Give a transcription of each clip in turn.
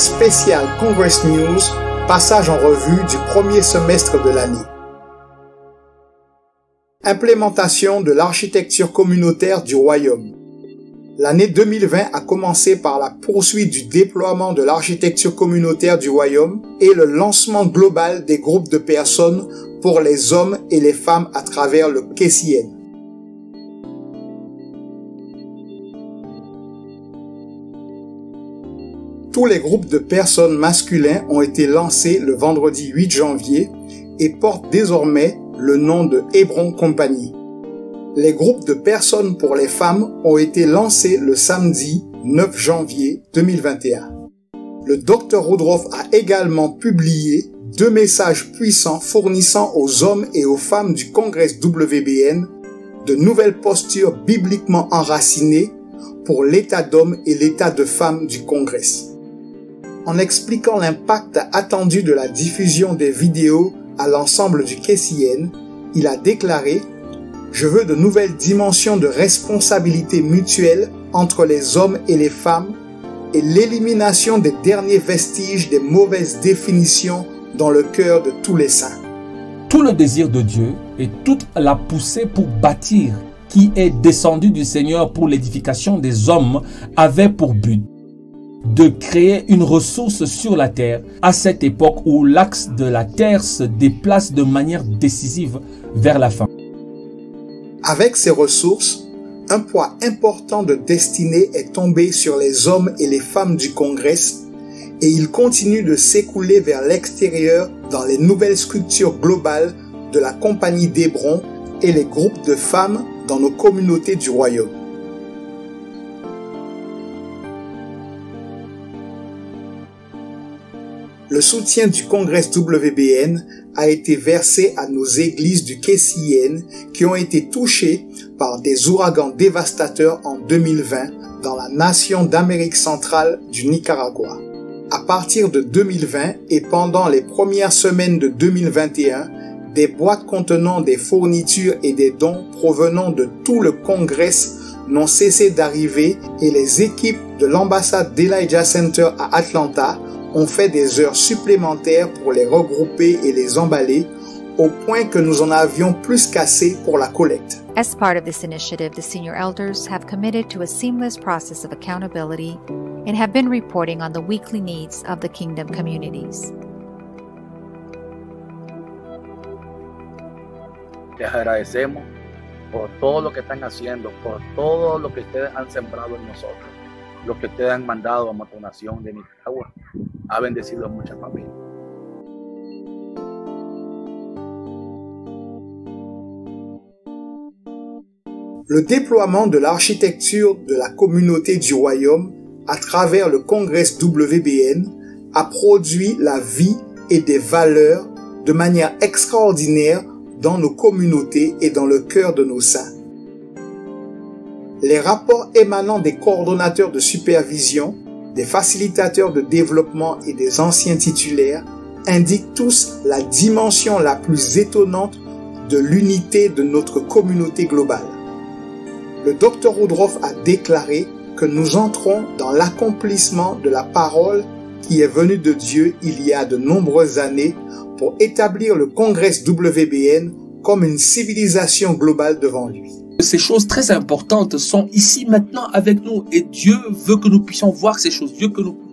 spécial Congress News, passage en revue du premier semestre de l'année. Implémentation de l'architecture communautaire du Royaume. L'année 2020 a commencé par la poursuite du déploiement de l'architecture communautaire du Royaume et le lancement global des groupes de personnes pour les hommes et les femmes à travers le KCN. Tous les groupes de personnes masculins ont été lancés le vendredi 8 janvier et portent désormais le nom de Hebron Company. Les groupes de personnes pour les femmes ont été lancés le samedi 9 janvier 2021. Le Dr Woodruff a également publié 2 messages puissants fournissant aux hommes et aux femmes du Congrès WBN de nouvelles postures bibliquement enracinées pour l'état d'homme et l'état de femme du Congrès. En expliquant l'impact attendu de la diffusion des vidéos à l'ensemble du KCN, il a déclaré « Je veux de nouvelles dimensions de responsabilité mutuelle entre les hommes et les femmes et l'élimination des derniers vestiges des mauvaises définitions dans le cœur de tous les saints. » Tout le désir de Dieu et toute la poussée pour bâtir qui est descendu du Seigneur pour l'édification des hommes avait pour but de créer une ressource sur la terre à cette époque où l'axe de la terre se déplace de manière décisive vers la fin. Avec ces ressources, un poids important de destinée est tombé sur les hommes et les femmes du Congrès et il continue de s'écouler vers l'extérieur dans les nouvelles structures globales de la Compagnie d'Hébron et les groupes de femmes dans nos communautés du Royaume. Le soutien du Congrès WBN a été versé à nos églises du KCN qui ont été touchées par des ouragans dévastateurs en 2020 dans la nation d'Amérique centrale du Nicaragua. À partir de 2020 et pendant les premières semaines de 2021, des boîtes contenant des fournitures et des dons provenant de tout le Congrès n'ont cessé d'arriver et les équipes de l'ambassade d'Elijah Center à Atlanta ont fait des heures supplémentaires pour les regrouper et les emballer au point que nous en avions plus qu'assez pour la collecte. As part of this initiative, the senior elders have committed to a seamless process of accountability and have been reporting on the weekly needs of the Kingdom communities. Les agradecemos por todo lo que están haciendo, por todo lo que ustedes han sembrado en nosotros, lo que ustedes han mandado a nuestra nación de Nicaragua. Ha bendecido a muchas familias. Le déploiement de l'architecture de la communauté du Royaume à travers le Congrès WBN a produit la vie et des valeurs de manière extraordinaire dans nos communautés et dans le cœur de nos saints. Les rapports émanant des coordonnateurs de supervision, des facilitateurs de développement et des anciens titulaires indiquent tous la dimension la plus étonnante de l'unité de notre communauté globale. Le Dr Woodruff a déclaré que nous entrons dans l'accomplissement de la parole qui est venue de Dieu il y a de nombreuses années pour établir le Congrès WBN comme une civilisation globale devant lui. Ces choses très importantes sont ici maintenant avec nous et Dieu veut que nous puissions voir ces choses, Dieu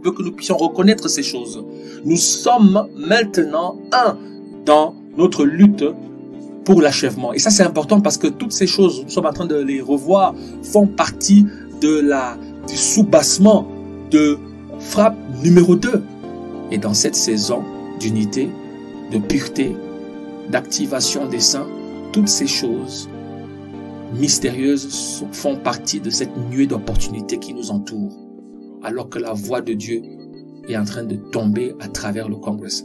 veut que nous puissions reconnaître ces choses. Nous sommes maintenant un dans notre lutte pour l'achèvement. Et ça c'est important parce que toutes ces choses, nous sommes en train de les revoir, font partie du soubassement de frappe numéro 2. Et dans cette saison d'unité, de pureté, d'activation des saints, toutes ces choses mystérieuses font partie de cette nuée d'opportunités qui nous entoure, alors que la voix de Dieu est en train de tomber à travers le Congrès.